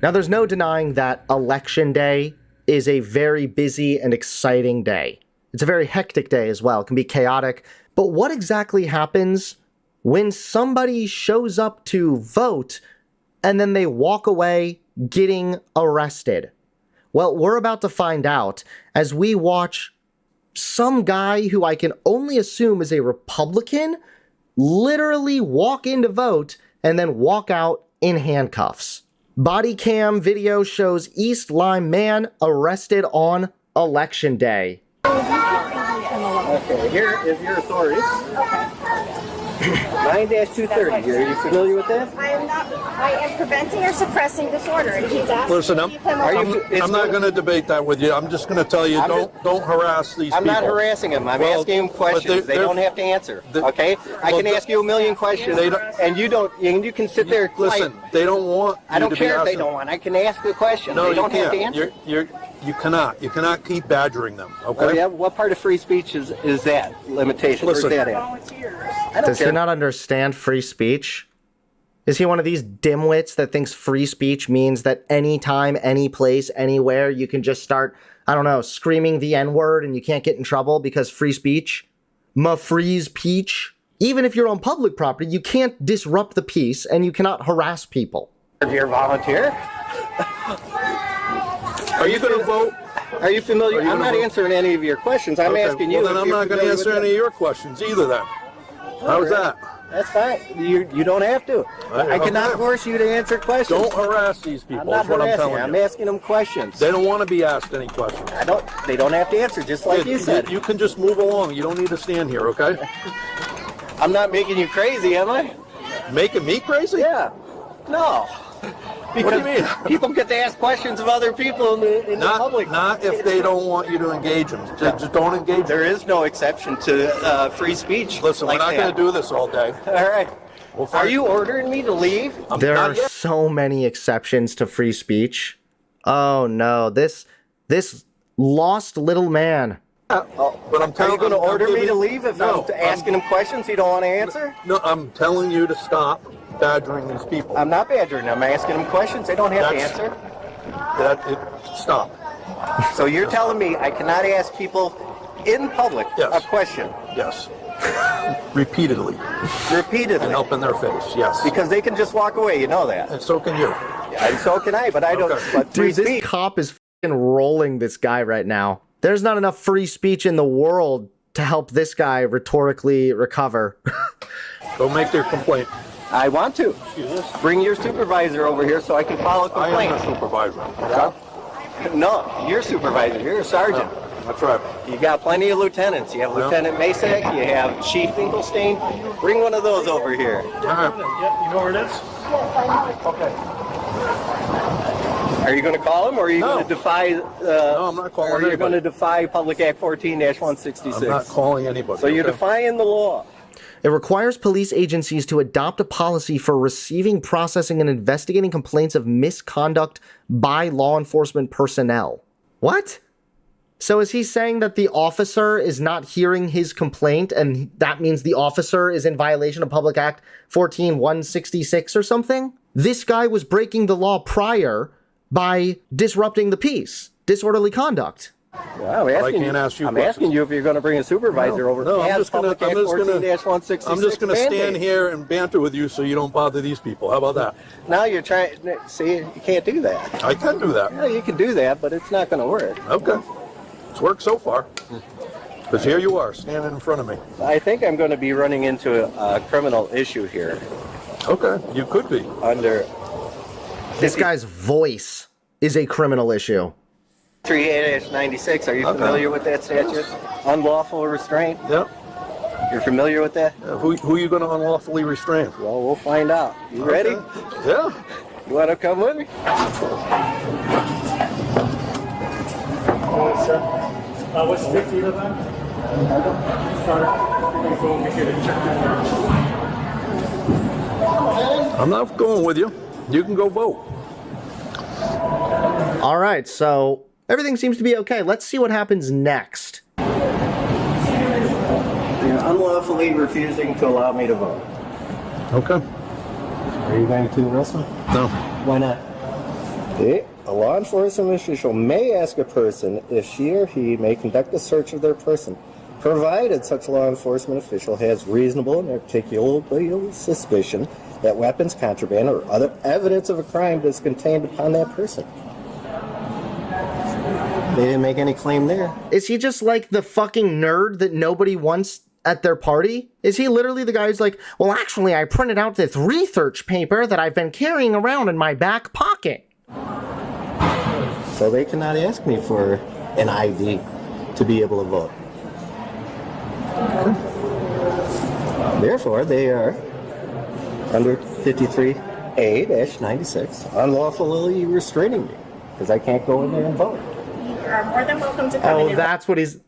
Now, there's no denying that Election Day is a very busy and exciting day. It's a very hectic day as well. It can be chaotic. But what exactly happens when somebody shows up to vote and then they walk away getting arrested? Well, we're about to find out as we watch some guy who I can only assume is a Republican literally walk in to vote and then walk out in handcuffs. Body cam video shows East Lyme man arrested on Election Day. Okay, here is your authority. 9-230. Are you familiar with that? I am not. I am preventing or suppressing disorder, and he's asking. Listen, to keep him alone. I'm not going to debate that with you. I'm just going to tell you, don't harass these people. I'm not harassing him. I'm asking him questions. They don't have to answer. Okay? I can ask you a million questions, and you don't. And you can sit there. Listen, they don't want. I don't care if they don't want. I can ask the question. No, they don't you have to can't. answer. You cannot. You cannot keep badgering them. Okay. Oh, yeah? What part of free speech is that limitation? Listen, where's that at? Does he not understand free speech? Is he one of these dimwits that thinks free speech means that anytime, any place, anywhere, you can just start, I don't know, screaming the N-word and you can't get in trouble because free speech? Ma-freeze peach? Even if you're on public property, you can't disrupt the peace and you cannot harass people. If you're a volunteer? Are you going to vote? Are you familiar? I'm not answering any of your questions. I'm asking you. Well, then I'm not going to answer any of your questions either then. How's that? That's fine. You don't have to. I cannot force you to answer questions. Don't harass these people. I'm not That's what I'm harassing. telling I'm you. asking them questions. They don't want to be asked any questions. They don't have to answer, just like you said. You can just move along. You don't need to stand here, okay? I'm not making you crazy, am I? Making me crazy? Yeah. No. Because What do you mean? people get to ask questions of other people in the public. Not if they don't want you to engage them. Just don't engage them. There is no exception to free speech. Listen, like we're not going to do this all day. All right. Are you ordering me to leave? There are so many exceptions to free speech. Oh no, this lost little man. But I'm Are you going to order me to leave if No, I'm asking him questions he don't want to answer? No, I'm telling you to stop badgering these people. I'm not badgering them. I'm asking them questions they don't have to answer. Stop. So you're telling me I cannot ask people in public a question? Yes. Repeatedly. Repeatedly. And up in their face, yes. Because they can just walk away, you know that. And so can you. And so can I, but I don't. But free Dude, this speech. cop is fucking rolling this guy right now. There's not enough free speech in the world to help this guy rhetorically recover. Go make their complaint. I want to. Bring your supervisor over here so I can file a complaint. I am a supervisor. Okay? No, you're a supervisor. You're a sergeant. That's right. You got plenty of lieutenants. You have Lieutenant Masak, you have Chief Finkelstein. Bring one of those over here. All right. You know where it is? Okay. Are you going to call him, or are you going to defy? No, I'm not calling Or are you anybody. going to defy Public Act 14-166? I'm not calling anybody. So you're defying the law. It requires police agencies to adopt a policy for receiving, processing, and investigating complaints of misconduct by law enforcement personnel. What? So is he saying that the officer is not hearing his complaint and that means the officer is in violation of Public Act 14-166 or something? This guy was breaking the law prior by disrupting the peace, disorderly conduct. Well, I can't ask you I'm questions. asking you if you're going to bring a supervisor over. No, I'm just going to 14-166 I'm just going to stand mandate. here and banter with you so you don't bother these people. How about that? Now you're trying. See, you can't do that. I can do that. Yeah, you can do that, but it's not going to work. Okay. It's worked so far. Because here you are, standing in front of me. I think I'm going to be running into a criminal issue here. Okay, you could be. Under This guy's voice is a criminal issue. 3A-96. Are you familiar with that statute? Unlawful restraint. Yep. You're familiar with that? Who are you going to unlawfully restrain? Well, we'll find out. You ready? Yeah. You want to come with me? What's the big deal then? I'm not going with you. You can go vote. All right, so everything seems to be okay. Let's see what happens next. You're unlawfully refusing to allow me to vote. Okay. Are you going to arrest me? No. Why not? A law enforcement official may ask a person if she or he may conduct a search of their person, provided such law enforcement official has reasonable and articulable suspicion that weapons, contraband, or other evidence of a crime is contained upon that person. They didn't make any claim there. Is he just like the fucking nerd that nobody wants at their party? Is he literally the guy who's like, well, actually, I printed out this research paper that I've been carrying around in my back pocket? So they cannot ask me for an ID to be able to vote. Therefore, they are under 53A-96 unlawfully restraining me because I can't go in there and vote. You are more than welcome to come in. Oh,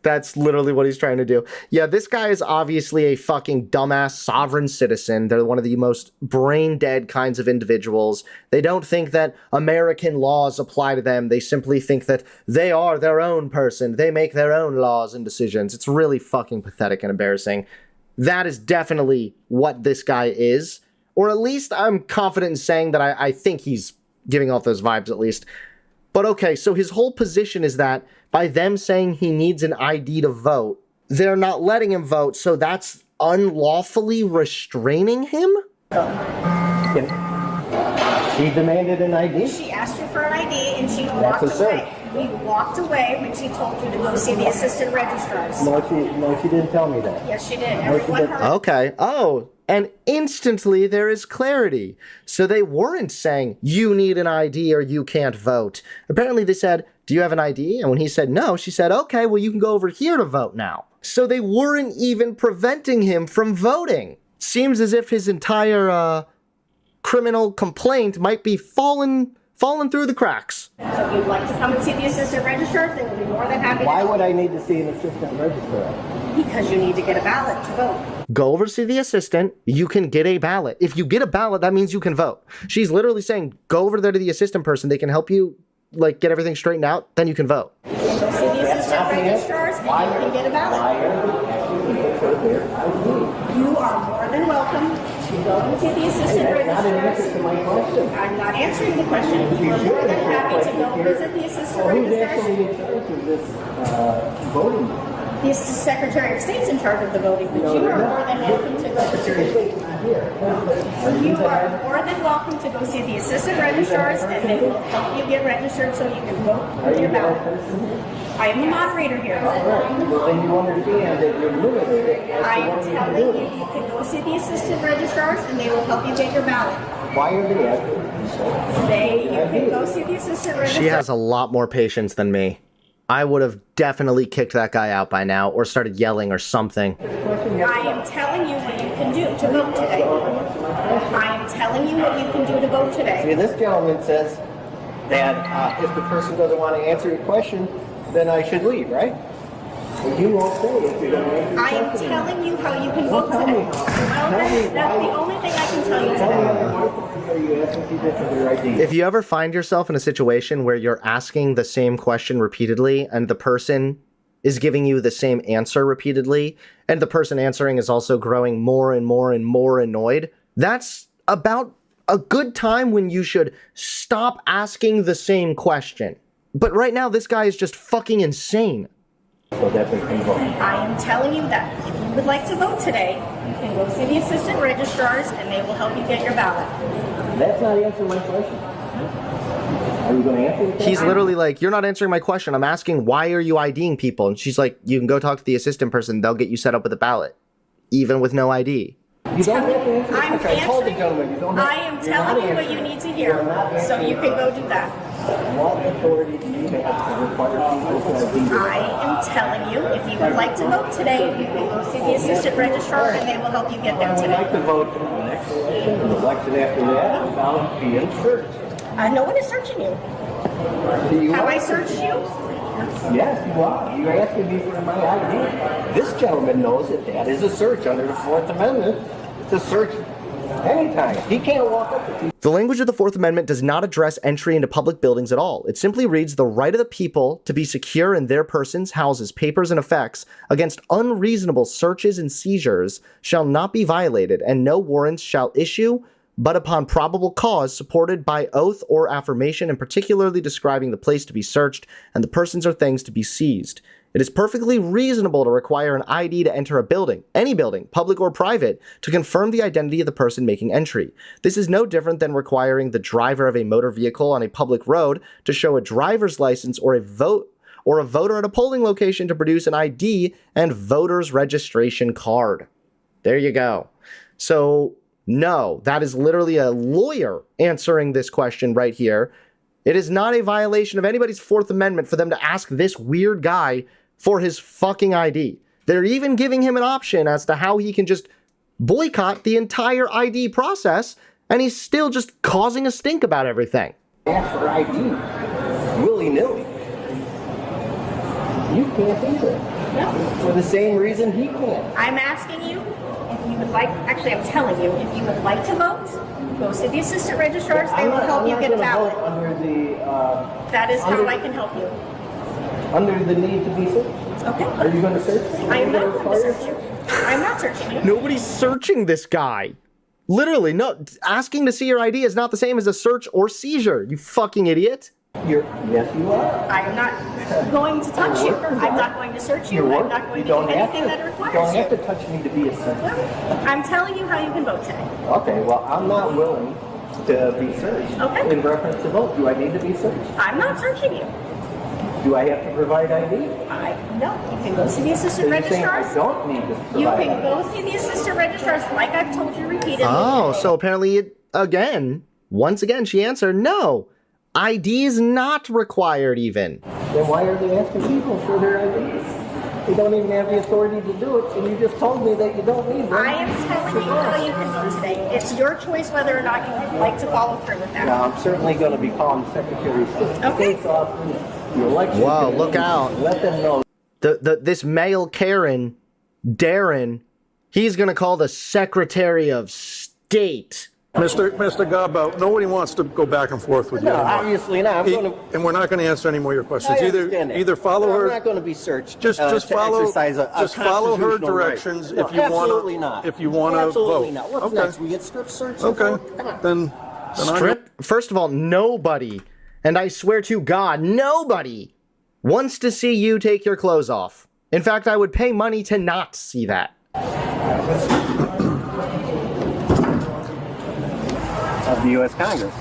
that's literally what he's trying to do. Yeah, this guy is obviously a fucking dumbass sovereign citizen. They're one of the most brain dead kinds of individuals. They don't think that American laws apply to them. They simply think that they are their own person. They make their own laws and decisions. It's really fucking pathetic and embarrassing. That is definitely what this guy is. Or at least I'm confident in saying that I think he's giving off those vibes at least. But okay, so his whole position is that by them saying he needs an ID to vote, they're not letting him vote, so that's unlawfully restraining him? She demanded an ID. She asked you for an ID and she walked away. You walked away when she told you to go see the assistant registrars. No, she didn't tell me that. Yes, she did. Everyone heard. Okay. Oh, and instantly there is clarity. So they weren't saying, you need an ID or you can't vote. Apparently they said, do you have an ID? And when he said no, she said, okay, well, you can go over here to vote now. So they weren't even preventing him from voting. Seems as if his entire criminal complaint might be fallen through the cracks. So if you'd like to come and see the assistant registrars, they will be more than happy to. Why would I need to see an assistant registrar? Because you need to get a ballot to vote. Go over to see the assistant, you can get a ballot. If you get a ballot, that means you can vote. She's literally saying, go over there to the assistant person, they can help you like get everything straightened out, then you can vote. Go see the assistant registrars and you can get a ballot. You are more than welcome to go and see the assistant registrars. I'm not answering the question. You are more than happy to go visit the assistant registrars. The Secretary of State's in charge of the voting, but you are more than welcome to go. You are more than welcome to go see the assistant registrars, and they will help you get registered so you can vote with your ballot. I am the moderator here. Well, then you understand that you're limited. I am telling you, you can go see the assistant registrars, and they will help you get your ballot. Why are they asking? You can go see the assistant registrars. She has a lot more patience than me. I would have definitely kicked that guy out by now or started yelling or something. I am telling you what you can do to vote today. I am telling you what you can do to vote today. See, this gentleman says that if the person doesn't want to answer your question, then I should leave, right? Well, you won't say if you're going to answer your I am question. telling you how you can vote today. Well, that's the only thing I can tell you today. If you ever find yourself in a situation where you're asking the same question repeatedly and the person is giving you the same answer repeatedly and the person answering is also growing more and more and more annoyed, that's about a good time when you should stop asking the same question. But right now, this guy is just fucking insane. I am telling you that if you would like to vote today, you can go see the assistant registrars and they will help you get your ballot. That's not answering my question. Are you going to answer the question? He's literally like, you're not answering my question. I'm asking, why are you IDing people? And she's like, you can go talk to the assistant person. They'll get you set up with a ballot, even with no ID. You don't have to answer the question. I told the gentleman you don't have to. I am telling you what you need to hear, so you can go do that. What authority do you have to require people to ID? I am telling you, if you would like to vote today, you can go see the assistant registrar and they will help you get there I would like today. to vote in the next election, and the election after that, the ballot being searched. No one is searching you. Do you Have want- I searched you? Yes, you are. You're asking me for my ID. This gentleman knows that that is a search under the Fourth Amendment. It's a search anytime. He can't walk up to people. The language of the Fourth Amendment does not address entry into public buildings at all. It simply reads the right of the people to be secure in their persons, houses, papers, and effects against unreasonable searches and seizures shall not be violated, and no warrants shall issue but upon probable cause supported by oath or affirmation, and particularly describing the place to be searched and the persons or things to be seized. It is perfectly reasonable to require an ID to enter a building, any building, public or private, to confirm the identity of the person making entry. This is no different than requiring the driver of a motor vehicle on a public road to show a driver's license or a voter at a polling location to produce an ID and voter's registration card. There you go. So, no, that is literally a lawyer answering this question right here. It is not a violation of anybody's Fourth Amendment for them to ask this weird guy for his fucking ID. They're even giving him an option as to how he can just boycott the entire ID process, and he's still just causing a stink about everything. Ask for ID willy-nilly. You can't either. No. For the same reason he can't. I'm asking you if you would like, actually I'm telling you, if you would like to vote, go see the assistant registrars, they will help you get a ballot. Under the, That is how I can help you. under the need to be searched. Okay? Are you going to search me? I am not going to search you. I'm not searching you. Nobody's searching this guy. Literally, no. Asking to see your ID is not the same as a search or seizure, you fucking idiot. Yes, you are. I am not going to touch you. I'm not going to search you. I'm not going to do anything that You requires don't have you. to touch me to be a searcher. I'm telling you how you can vote today. Okay, well, I'm not willing to be searched. Okay. In reference to vote, do I need to be searched? I'm not searching you. Do I have to provide ID? No. You can go see the assistant So you're saying I registrars. don't need to provide You ID? can go see the assistant registrars like I've told you repeatedly. Oh, so apparently, once again, she answered no. ID is not required even. Then why are they asking people for their IDs? They don't even have the authority to do it, and you just told me that you don't need them. I am telling you how you can vote today. It's your choice whether or not you would like to follow through with that. Now, I'm certainly going to be calling the Secretary of Okay. State's office, the election Whoa, committee, look out. Let them know. This male Karen, Darren, he's gonna call the Secretary of State. Mr. Gobbo, nobody wants to go back and forth with you No, anymore. obviously not. I'm going to. And we're not going to answer any more of your questions. I understand that. Either follow But her. I'm not going to be searched. Just to follow. exercise a Just follow her constitutional right. directions No, if you want to. absolutely not. If you want to Absolutely vote. not. What's Okay. next? We get strip search. Okay. Then Strip? First of all, nobody, and I swear to God, nobody wants to see you take your clothes off. In fact, I would pay money to not see that. Of the U.S. Congress.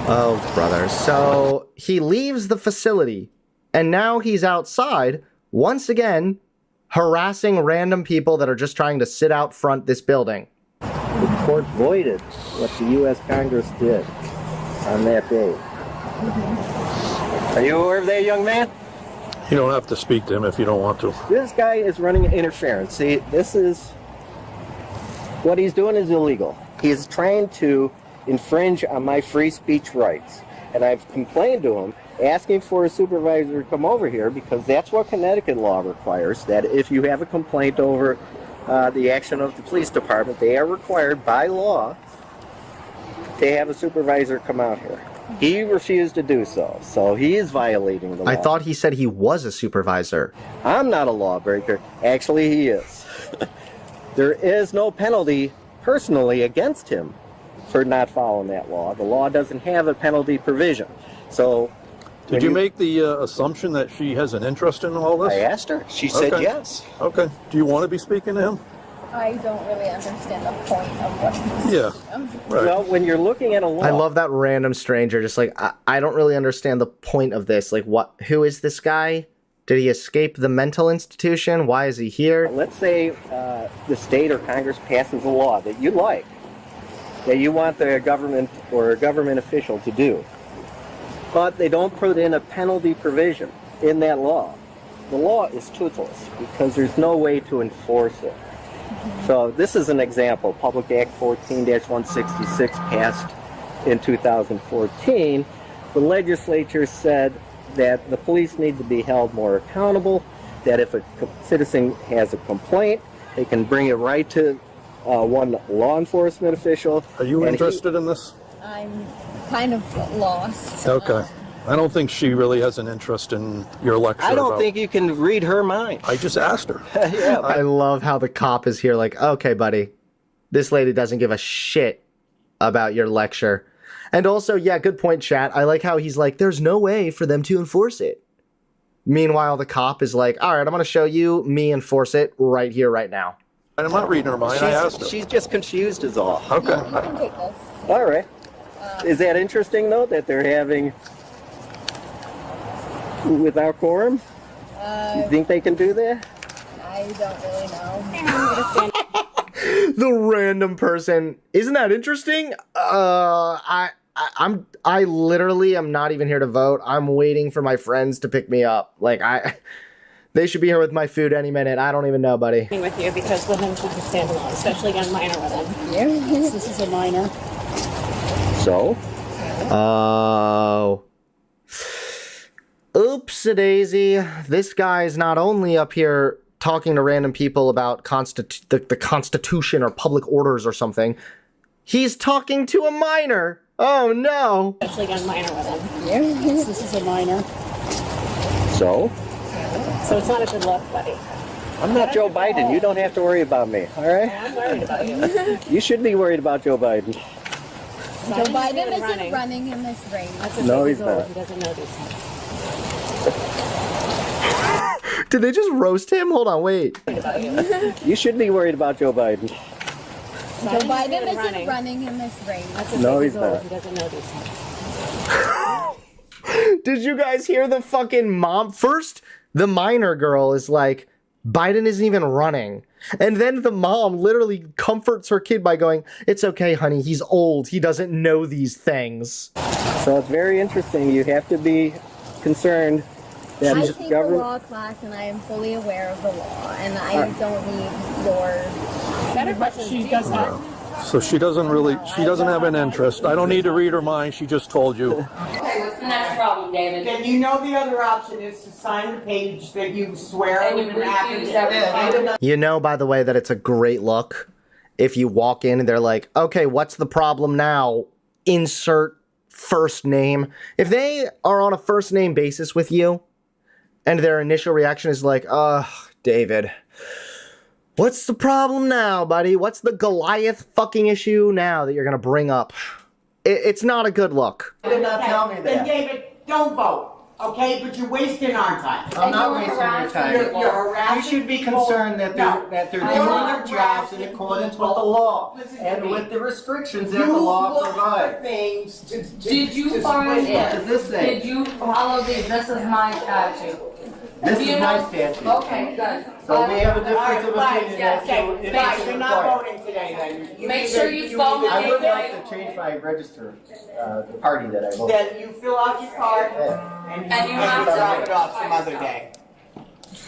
Oh, brother. So he leaves the facility, and now he's outside, once again, harassing random people that are just trying to sit out front this building. The court voided what the U.S. Congress did on that day. Are you aware of that, young man? you don't have to speak to him if you don't want to. This guy is running interference. See, what he's doing is illegal. He's trying to infringe on my free speech rights. And I've complained to him, asking for a supervisor to come over here, because that's what Connecticut law requires, that if you have a complaint over the action of the police department, they are required by law to have a supervisor come out here. He refused to do so, so he is violating the law. I thought he said he was a supervisor. I'm not a lawbreaker. Actually, he is. There is no penalty personally against him for not following that law. The law doesn't have a penalty provision. So, Did you make the assumption that she has an interest in all this? I asked her. She said Okay. yes. Okay. Do you want to be speaking to him? I don't really understand the point of what he's Yeah. Right. Well, when you're looking at a law, I love that random stranger just like, I don't really understand the point of this. Like, who is this guy? Did he escape the mental institution? Why is he here? let's say the state or Congress passes a law that you like, that you want the government or a government official to do, but they don't put in a penalty provision in that law. The law is toothless because there's no way to enforce it. So this is an example. Public Act 14-166 passed in 2014. The legislature said that the police need to be held more accountable, that if a citizen has a complaint, they can bring it right to one law enforcement official. Are you And interested in this? I'm kind of lost. Okay. I don't think she really has an interest in your lecture. I don't about- think you can read her mind. I just asked her. Yeah, I love how the cop is here like, okay, buddy, this lady doesn't give a shit about your lecture. And also, yeah, good point, chat. I like how he's like, there's no way for them to enforce it. Meanwhile, the cop is like, all right, I'm going to show you me enforce it right here, right now. I'm not reading her mind. I asked her. She's just confused is all. Okay. You can take this. All right. Is that interesting, though, that they're having without quorum? You think they can do that? I don't really know. The random person. Isn't that interesting? I literally am not even here to vote. I'm waiting for my friends to pick me up. Like, they should be here with my food any minute. I don't even know, buddy. With you because women should stand alone, especially on minor women. This is a minor. So? Oh. Oops-a-daisy. This guy's not only up here talking to random people about the Constitution or public orders or something. He's talking to a minor. Oh, no. Especially on minor women. This is a minor. So? So it's not a good look, buddy. I'm not Joe Biden. You don't have to worry about me, all right? I'm worried about you. You should be worried about Joe Biden. Joe Biden isn't running in this race. That's a No, big he's old. not. He doesn't know these things. Did they just roast him? Hold on, wait. You should be worried about Joe Biden. Joe Biden isn't running in this race. That's a No, big he's old. not. He doesn't know these things. Did you guys hear the fucking mom? First, the minor girl is like, Biden isn't even running. And then the mom literally comforts her kid by going, it's okay, honey, he's old. He doesn't know these things. So it's very interesting. You have to be concerned that I the take a government... law class and I am fully aware of the law, and I don't need your... Better question. She does not. So she doesn't have an interest. I don't need to read her mind. She just told you. Okay, what's the next problem, David? Then you know the other option is to sign the page that you swear And you would happen. refuse every time. You know, by the way, that it's a great look if you walk in and they're like, okay, what's the problem now? Insert first name. If they are on a first name basis with you and their initial reaction is like, David, what's the problem now, buddy? What's the Goliath fucking issue now that you're going to bring up? It's not a good look. did not tell me Then that. David, don't vote, okay? But you're wasting our time. I'm not you're wasting your harassing time. people. You're You harassing should be people. concerned that No. they're doing You're their jobs in harassing accordance with people. the law Listen to and me. with the restrictions that You the law look for provides. things to Did you to follow split this? What does this say? Did you follow these? This is my statute. This Do is you my know- statute. Okay, good. So we have a All difference right, of fine, opinion yeah, as to okay, if fine. it's You're not required. voting today then. Make either- sure you spell my I name would right. like to change my register, the party that I vote. Then you fill out your card and And you have to- drop it off some other day.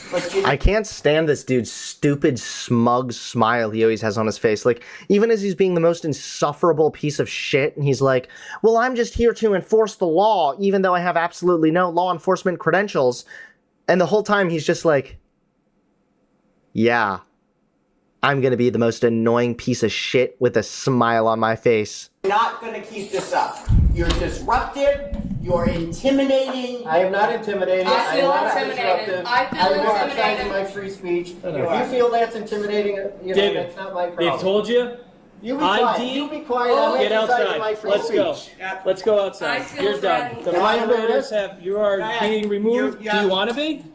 But you, I can't stand this dude's stupid, smug smile he always has on his face. Like, even as he's being the most insufferable piece of shit, and he's like, well, I'm just here to enforce the law, even though I have absolutely no law enforcement credentials. And the whole time he's just like, yeah, I'm gonna be the most annoying piece of shit with a smile on my face. not going to keep this up. You're disruptive. You're intimidating. I am not intimidating. I feel am not intimidated. disruptive. I feel I'm exercising intimidated. my free speech. If you feel that's intimidating, you know, David, that's not my problem. they've told you. You be quiet. ID. You be quiet. I'm Get exercising my outside. free Let's speech. go. Let's go outside. I feel You're done. threatened. The Am I moderators embarrassed? have. You are being removed. Yeah. Do you want to be?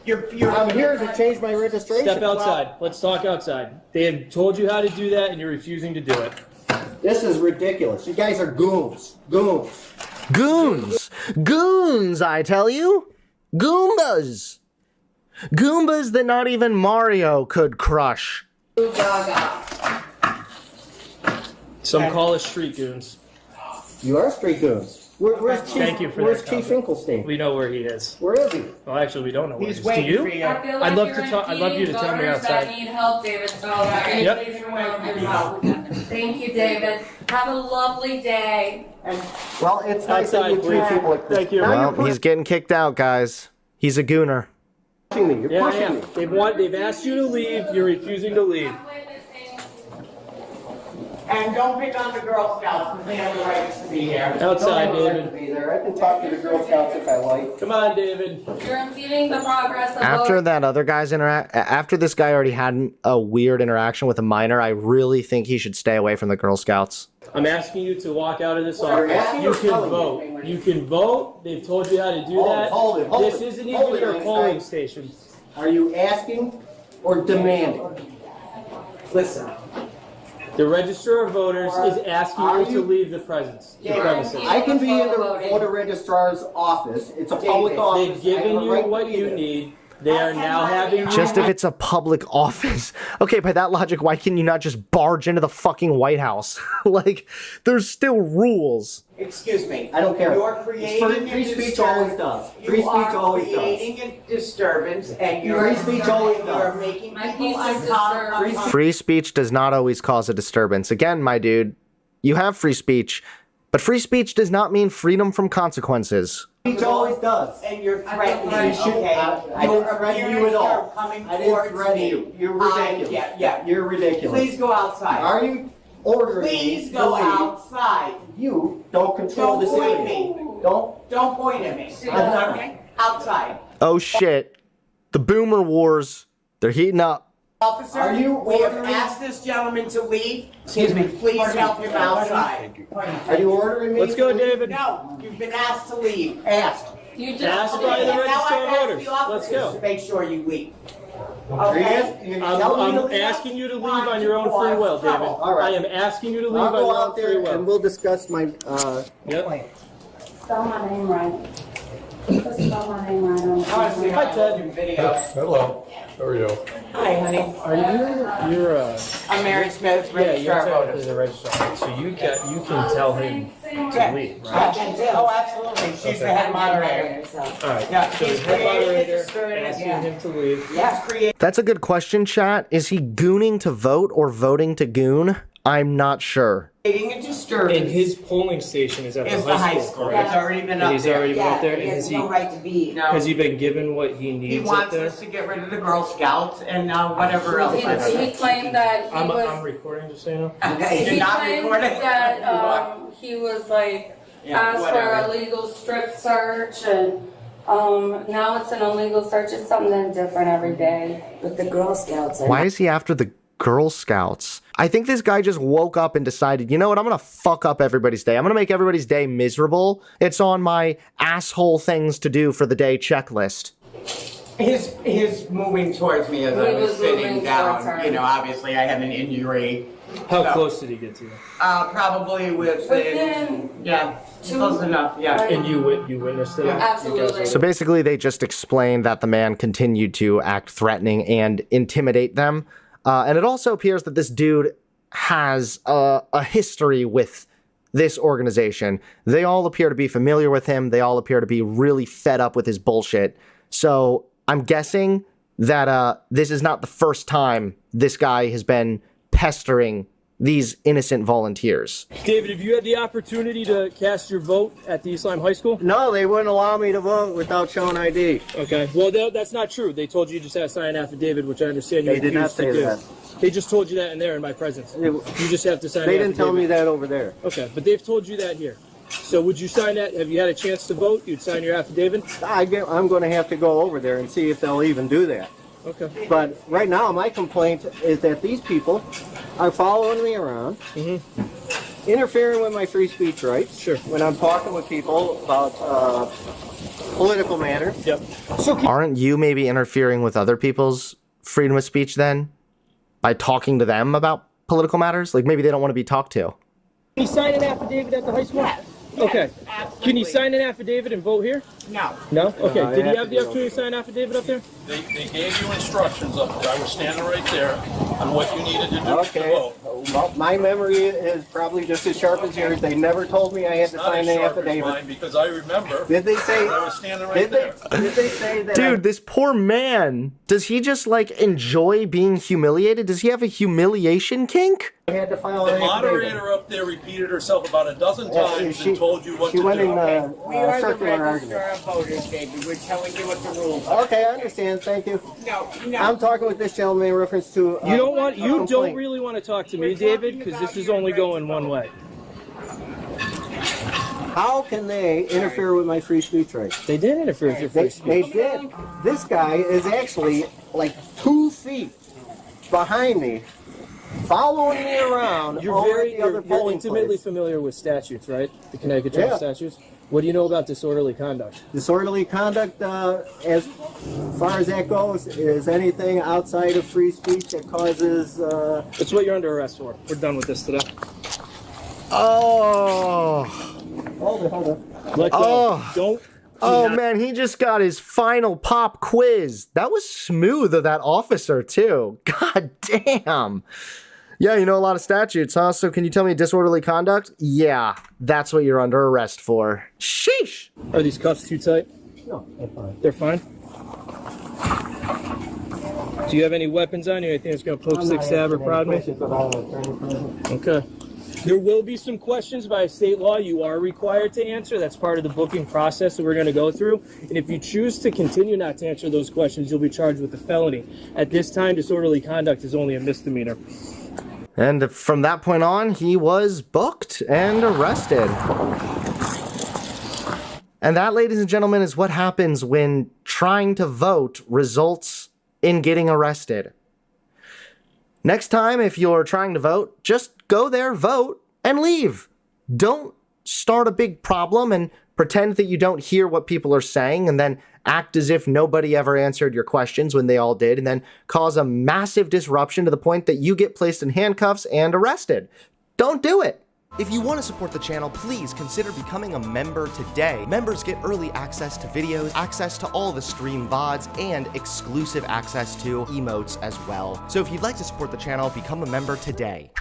You're I'm here to change my registration. Step outside. Let's talk outside. They have told you how to do that, and you're refusing to do it. This is ridiculous. You guys are goons. Goons. Goons! Goons, I tell you! Goombas! Goombas that not even Mario could crush. Some call us street goons. You are street goons. Where's Chief? Thank you for Where's that Chief comment. Finkelstein? We know where he is. Where is he? Well, actually, we don't know where He's he is. Do waiting for you? you. I feel like I'd love you're to talk- I'd love you to tell me impeding outside. voters that need help, David. So can you Yep. please remove yourself? Thank you, David. Have a lovely day. Well, it's nice that you Outside, treat please. people like this. Thank you. Now Well, he's getting kicked out, guys. He's a gooner. pushing me. You're Yeah, pushing yeah. me. They've asked you to leave. You're refusing to leave. And don't pick on the Girl Scouts, because they have the right to be here. Outside, Don't have a right David. to be there. I can talk to the Girl Scouts if I like. Come on, David. You're impeding the progress of After voting. that other guy's after this guy already had a weird interaction with a minor, I really think he should stay away from the Girl Scouts. I'm asking you to walk out of this You're office. asking You or can telling me? vote. You can vote. They've told you how to do Hold it, that. hold it, hold This it. isn't Hold even it, your Einstein. polling station. Are you asking or demanding? Listen, The Register of Voters is asking Are you to you- leave the premises. The Yeah. premises. I can be in the Voting. voter registrar's office. It's a public David, office. They've I given have a you right to what be you there. need. They are now having you. Just if it's a public office. Okay, by that logic, why can you not just barge into the fucking White House? Like, there's still rules. Excuse me. I don't care. You're creating Free a speech always disturbance. does. You Free speech are always does. creating a disturbance, and you're Free speech always you're does. making My people piece is uncomfortable. disturbed. Free speech does not always cause a disturbance. Again, my dude, you have free speech, but free speech does not mean freedom from consequences. Speech always does. And you're I threatening, didn't okay? threaten you at all. Coming I didn't towards threaten me. you. You're ridiculous. Yeah. You're ridiculous. Please go outside. Are you ordering me Please to go leave? outside. You don't control Don't this point area. me. Don't point at me. I'm not. Outside. Oh shit. The boomer wars, they're heating up. Officer, Are you we have ordering- asked this gentleman to leave. Excuse me. Please help him outside. Are you ordering me? Let's go, to leave? David. No, you've been asked to leave. Asked. You just Ask told by me. the And now Register I've of asked Voters. the Let's officers go. to make sure you leave. You're Okay? you're telling me to I'm leave? asking you to leave on your own free will, David. All right. I am asking you to leave I'll on go your own out free there and will. we'll discuss my, Yep. Spell my name right. Just spell my name right on I want to see Hi, how Ted. you do video. Hello. How are you? Hi, honey. Are you're I'm Mary Smith, yeah, you're registrar technically voter. the registrar. So you can tell him to leave, right? Oh, absolutely. She's the head moderator. All right. Yeah, So she's the head creating a moderator disturbance. asking him to leave. Yes, create. That's a good question, chat. Is he gooning to vote or voting to goon? I'm not sure. Creating a disturbance And his polling station is at is the high school, It's correct? already been And up he's there. already been up there, and he has has he no right to be. No. has he been given what he He needs up wants there? us to get rid of the Girl Scouts and whatever else. He claimed that he I'm was. recording, just so you know. Okay, He you're not claimed recording? that he was like Yeah, asked for whatever. a legal strip search, and now it's an illegal search. It's something different every day. But the Girl Scouts are. Why is he after the Girl Scouts? I think this guy just woke up and decided, you know what, I'm gonna fuck up everybody's day. I'm gonna make everybody's day miserable. It's on my asshole things to do for the day checklist. His moving towards me as He I was was sitting moving down. towards her. You know, obviously I had an injury. How No. close did he get to you? Probably within, Within yeah, close enough, yeah. And you witnessed it? Yeah. You guys Absolutely. were- So basically, they just explained that the man continued to act threatening and intimidate them. And it also appears that this dude has a history with this organization. They all appear to be familiar with him. They all appear to be really fed up with his bullshit. So I'm guessing that this is not the first time this guy has been pestering these innocent volunteers. David, have you had the opportunity to cast your vote at the East Lyme High School? No, they wouldn't allow me to vote without showing ID. Okay. Well, that's not true. They told you just had to sign an affidavit, which I understand you They did not refused to say do. that. They just told you that in there in my presence. You just have to sign They an didn't tell me affidavit. that over there. Okay, but they've told you that here. So would you sign that? Have you had a chance to vote? You'd sign your affidavit? I'm going to have to go over there and see if they'll even do that. Okay. But right now, my complaint is that these people are following me around, interfering with my free speech rights. Sure. When I'm talking with people about political matters. Yep. Aren't you maybe interfering with other people's freedom of speech then? By talking to them about political matters? Like maybe they don't want to be talked to. Can you sign an affidavit at the high school? Okay. Can you sign an affidavit and vote here? No. No? Okay. I Did have you have to the go. opportunity to sign an affidavit up there? They gave you instructions up there. I was standing right there on what you needed to do to Okay. vote. Well, my memory is probably just as sharp as yours. They never told me I had to Not sign as an sharp as affidavit. mine because I remember Did they say? I was standing right Did there. they say that? Dude, this poor man, does he just like enjoy being humiliated? Does he have a humiliation kink? I had to file The an affidavit. moderator up there repeated herself about a dozen Yeah, times she- and told you what she to went do. in, We are the circular register argument. of voters, David. We're telling you what the rules are. Okay, I understand. Thank you. No, I'm talking with this gentleman in reference to. You don't complaint. really want to talk to me, David, because this is only going one way. How can they interfere with my free speech rights? They did interfere with your free They speech. did. This guy is actually like 2 feet behind me, following me around. You're over very, at the other you're polling intimately place. familiar with statutes, right? The Connecticut General Yeah. Statutes. What do you know about disorderly conduct? Disorderly conduct, as far as that goes, is anything outside of free speech that causes. That's what you're under arrest for. We're done with this today. Oh. Hold it. Let go. Oh. Don't. Oh man, he just got his final pop quiz. That was smooth of that officer too. God damn. Yeah, you know a lot of statutes, huh? So can you tell me disorderly conduct? Yeah, that's what you're under arrest for. Sheesh. Are these cuffs too tight? No, that's fine. They're fine. Do you have any weapons on you? Anything that's going to poke, stick, stab, or prod me? Okay. There will be some questions by state law you are required to answer. That's part of the booking process that we're going to go through. And if you choose to continue not to answer those questions, you'll be charged with a felony. At this time, disorderly conduct is only a misdemeanor. And from that point on, he was booked and arrested. And that, ladies and gentlemen, is what happens when trying to vote results in getting arrested. Next time, if you're trying to vote, just go there, vote, and leave. Don't start a big problem and pretend that you don't hear what people are saying and then act as if nobody ever answered your questions when they all did, and then cause a massive disruption to the point that you get placed in handcuffs and arrested. Don't do it. If you want to support the channel, please consider becoming a member today. Members get early access to videos, access to all the stream VODs, and exclusive access to emotes as well. So if you'd like to support the channel, become a member today.